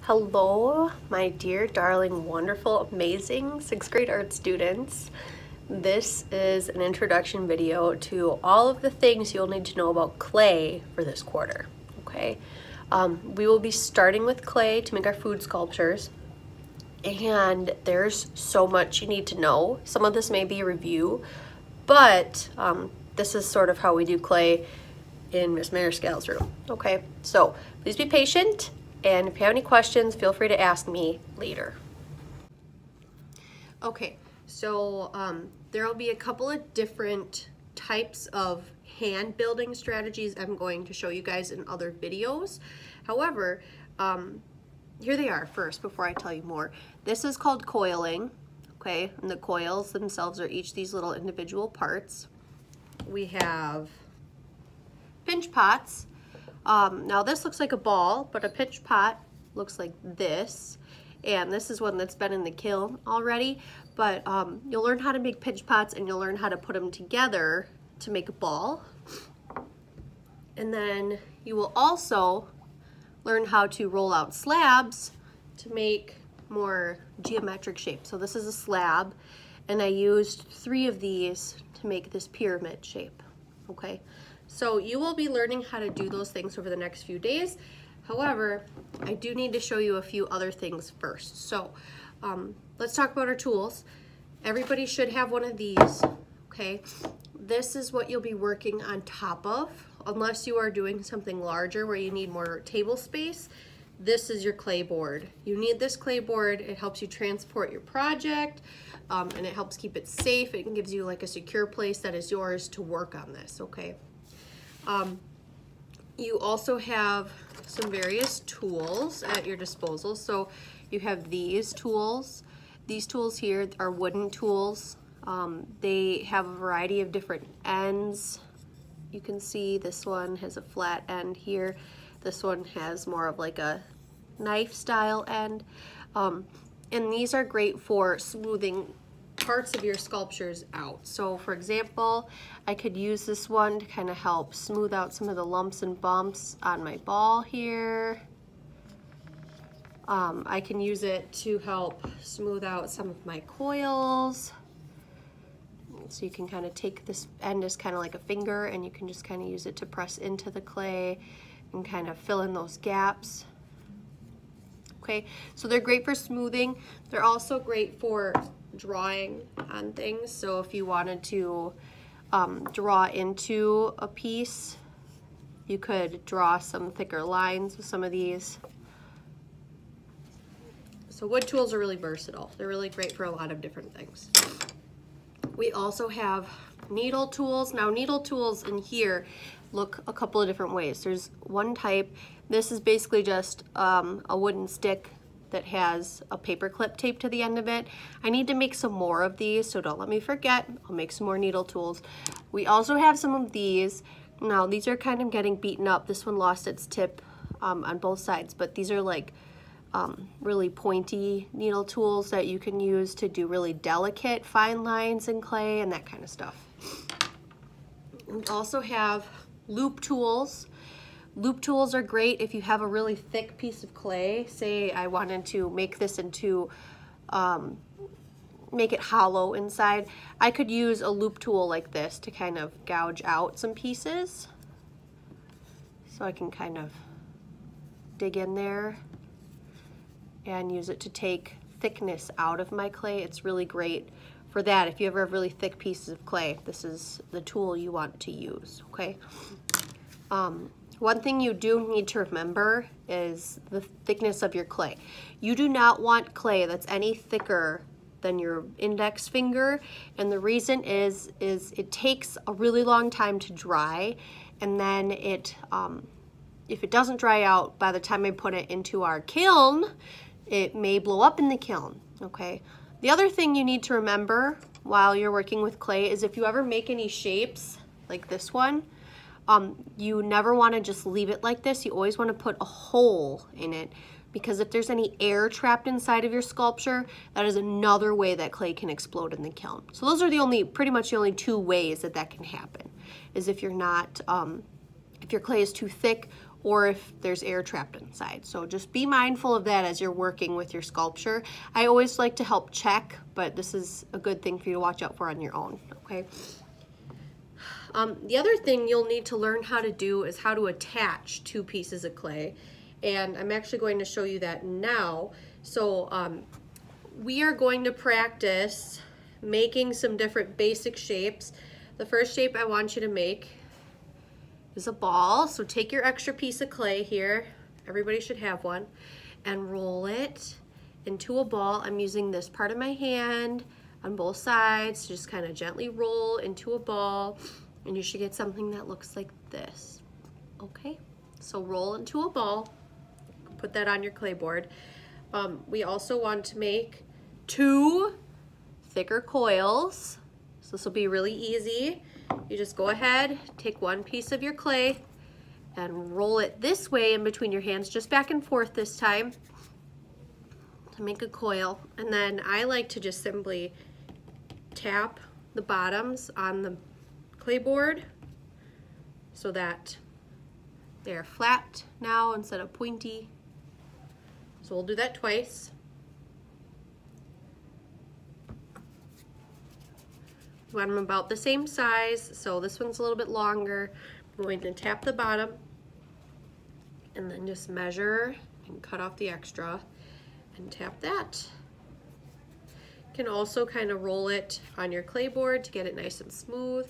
Hello, my dear, darling, wonderful, amazing 6th grade art students. This is an introduction video to all of the things you'll need to know about clay for this quarter, okay? We will be starting with clay to make our food sculptures, and there's so much you need to know. Some of this may be a review, but this is sort of how we do clay in Miss Mariscal's room, okay? So please be patient. And if you have any questions, feel free to ask me later. Okay, so there will be a couple of different types of hand building strategies I'm going to show you guys in other videos. However, here they are first before I tell you more. This is called coiling, okay? And the coils themselves are each these little individual parts. We have pinch pots. Now this looks like a ball, but a pinch pot looks like this, and this is one that's been in the kiln already, but you'll learn how to make pinch pots and you'll learn how to put them together to make a ball. And then you will also learn how to roll out slabs to make more geometric shapes. So this is a slab, and I used 3 of these to make this pyramid shape, okay? So you will be learning how to do those things over the next few days. However, I do need to show you a few other things first. So let's talk about our tools. Everybody should have one of these, okay? This is what you'll be working on top of, unless you are doing something larger where you need more table space. This is your clay board. You need this clay board. It helps you transport your project, and it helps keep it safe. It gives you like a secure place that is yours to work on this, okay? You also have some various tools at your disposal. So you have these tools. These tools here are wooden tools. They have a variety of different ends. You can see this one has a flat end here. This one has more of like a knife style end. And these are great for smoothing parts of your sculptures out. So for example, I could use this one to kind of help smooth out some of the lumps and bumps on my ball here. I can use it to help smooth out some of my coils. So you can kind of take this end as kind of like a finger, and you can just kind of use it to press into the clay and kind of fill in those gaps. Okay, so they're great for smoothing. They're also great for drawing on things. So if you wanted to draw into a piece, you could draw some thicker lines with some of these. So wood tools are really versatile. They're really great for a lot of different things. We also have needle tools. Now needle tools in here look a couple of different ways. There's one type. This is basically just a wooden stick that has a paper clip taped to the end of it. I need to make some more of these, so don't let me forget. I'll make some more needle tools. We also have some of these. Now these are kind of getting beaten up. This one lost its tip on both sides, but these are like really pointy needle tools that you can use to do really delicate fine lines in clay and that kind of stuff. We also have loop tools. Loop tools are great if you have a really thick piece of clay. Say I wanted to make this into, make it hollow inside. I could use a loop tool like this to kind of gouge out some pieces. So I can kind of dig in there and use it to take thickness out of my clay. It's really great for that. If you ever have really thick pieces of clay, this is the tool you want to use, okay? One thing you do need to remember is the thickness of your clay. You do not want clay that's any thicker than your index finger, and the reason is it takes a really long time to dry, and then it, if it doesn't dry out by the time I put it into our kiln, it may blow up in the kiln, okay? The other thing you need to remember while you're working with clay is if you ever make any shapes like this one, you never want to just leave it like this. You always want to put a hole in it, because if there's any air trapped inside of your sculpture, that is another way that clay can explode in the kiln. So those are pretty much the only 2 ways that that can happen, is if you're not, if your clay is too thick, or if there's air trapped inside. So just be mindful of that as you're working with your sculpture. I always like to help check, but this is a good thing for you to watch out for on your own, okay? The other thing you'll need to learn how to do is how to attach two pieces of clay. And I'm actually going to show you that now. So we are going to practice making some different basic shapes. The first shape I want you to make is a ball. So take your extra piece of clay here, everybody should have one, and roll it into a ball. I'm using this part of my hand on both sides, just kind of gently roll into a ball, and you should get something that looks like this. Okay, so roll into a ball, put that on your clay board. We also want to make 2 thicker coils, so this will be really easy. You just go ahead, take one piece of your clay and roll it this way in between your hands, just back and forth this time to make a coil. And then I like to just simply tap the bottoms on the clay board so that they're flat now instead of pointy. So we'll do that twice. We want them about the same size, so this one's a little bit longer. I'm going to tap the bottom and then just measure and cut off the extra and tap that. You can also kind of roll it on your clay board to get it nice and smooth.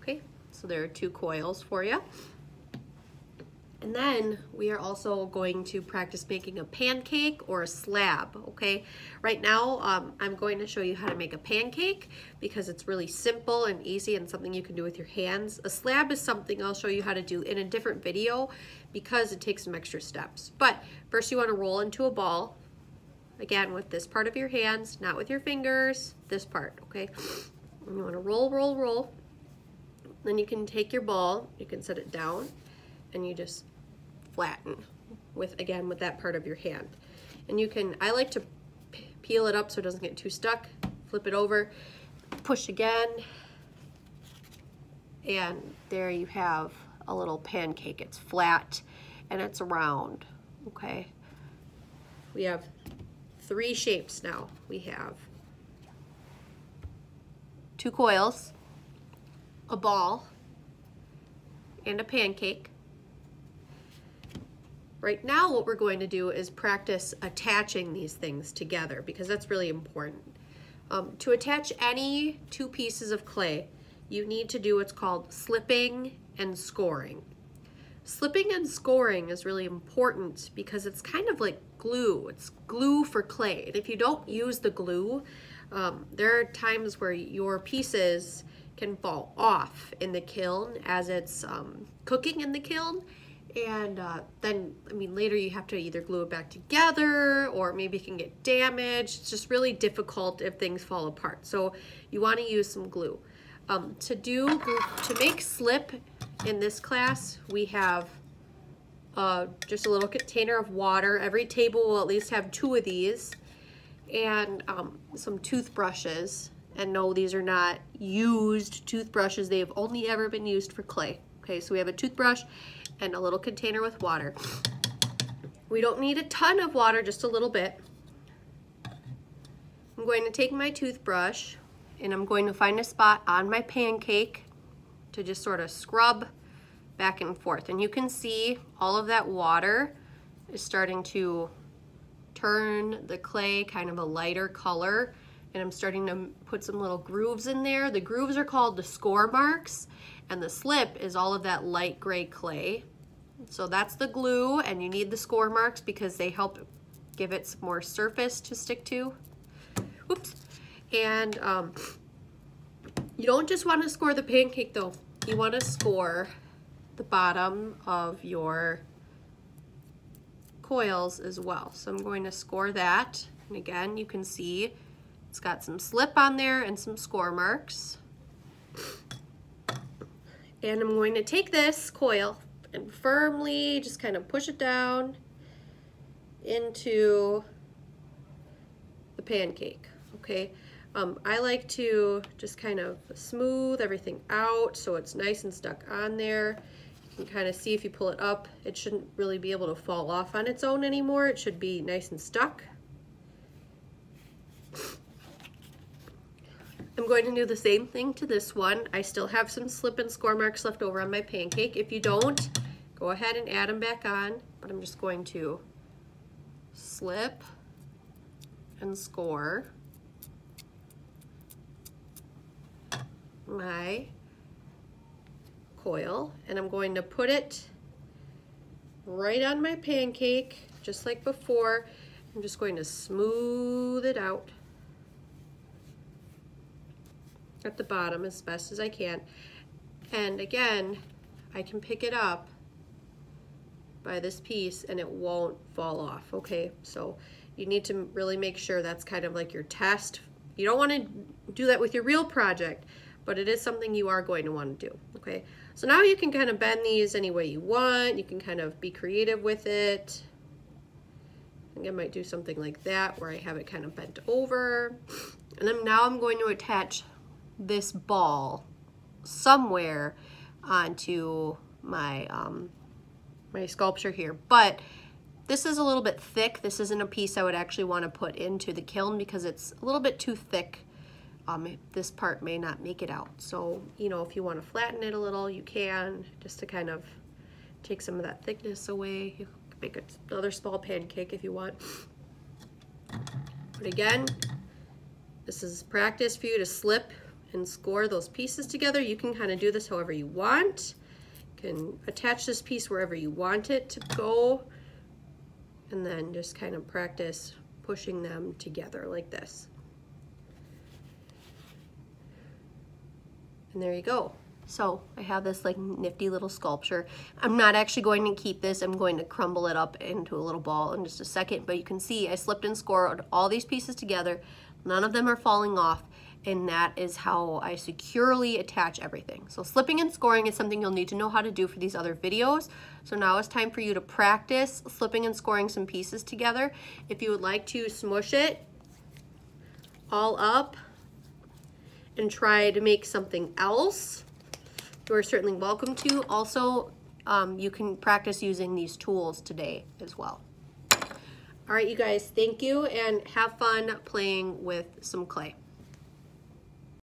Okay, so there are 2 coils for you. And then we are also going to practice making a pancake or a slab, okay? Right now, I'm going to show you how to make a pancake because it's really simple and easy and something you can do with your hands. A slab is something I'll show you how to do in a different video because it takes some extra steps. But first you want to roll into a ball, again with this part of your hands, not with your fingers, this part, okay? And you want to roll, roll, roll. Then you can take your ball, you can set it down, and you just flatten with, again, with that part of your hand. And you can, I like to peel it up so it doesn't get too stuck, flip it over, push again, and there you have a little pancake. It's flat and it's round, okay? We have 3 shapes now. We have 2 coils, a ball, and a pancake. Right now what we're going to do is practice attaching these things together because that's really important. To attach any 2 pieces of clay, you need to do what's called slipping and scoring. Slipping and scoring is really important because it's kind of like glue. It's glue for clay. And if you don't use the glue, there are times where your pieces can fall off in the kiln as it's cooking in the kiln. And then, I mean, later you have to either glue it back together or maybe it can get damaged. It's just really difficult if things fall apart. So you want to use some glue. To make slip in this class, we have just a little container of water. Every table will at least have 2 of these, and some toothbrushes. And no, these are not used toothbrushes. They have only ever been used for clay. Okay, so we have a toothbrush and a little container with water. We don't need a ton of water, just a little bit. I'm going to take my toothbrush and I'm going to find a spot on my pancake to just sort of scrub back and forth. And you can see all of that water is starting to turn the clay kind of a lighter color, and I'm starting to put some little grooves in there. The grooves are called the score marks, and the slip is all of that light gray clay. So that's the glue, and you need the score marks because they help give it some more surface to stick to. Whoops. And you don't just want to score the pancake though. You want to score the bottom of your coils as well. So I'm going to score that. And again, you can see it's got some slip on there and some score marks. And I'm going to take this coil and firmly just kind of push it down into the pancake, okay? I like to just kind of smooth everything out so it's nice and stuck on there. You can kind of see if you pull it up, it shouldn't really be able to fall off on its own anymore. It should be nice and stuck. I'm going to do the same thing to this one. I still have some slip and score marks left over on my pancake. If you don't, go ahead and add them back on, but I'm just going to slip and score my coil, and I'm going to put it right on my pancake just like before. I'm just going to smooth it out at the bottom as best as I can, and again I can pick it up by this piece and it won't fall off. Okay, so you need to really make sure that's kind of like your test. You don't want to do that with your real project, but it is something you are going to want to do. Okay, so now you can kind of bend these any way you want. You can kind of be creative with it. I think I might do something like that where I have it kind of bent over, and then now I'm going to attach this ball somewhere onto my my sculpture here, but this is a little bit thick. This isn't a piece I would actually want to put into the kiln because it's a little bit too thick. This part may not make it out. So, you know, if you want to flatten it a little, you can, just to kind of take some of that thickness away. You can make another small pancake if you want. But again, this is practice for you to slip and score those pieces together. You can kind of do this however you want. You can attach this piece wherever you want it to go, and then just kind of practice pushing them together like this. And there you go. So I have this like nifty little sculpture. I'm not actually going to keep this. I'm going to crumble it up into a little ball in just a second, but you can see I slipped and scored all these pieces together. None of them are falling off, and that is how I securely attach everything. So slipping and scoring is something you'll need to know how to do for these other videos. So now it's time for you to practice slipping and scoring some pieces together. If you would like to smush it all up and try to make something else, you are certainly welcome to. Also, you can practice using these tools today as well. All right, you guys, thank you, and have fun playing with some clay.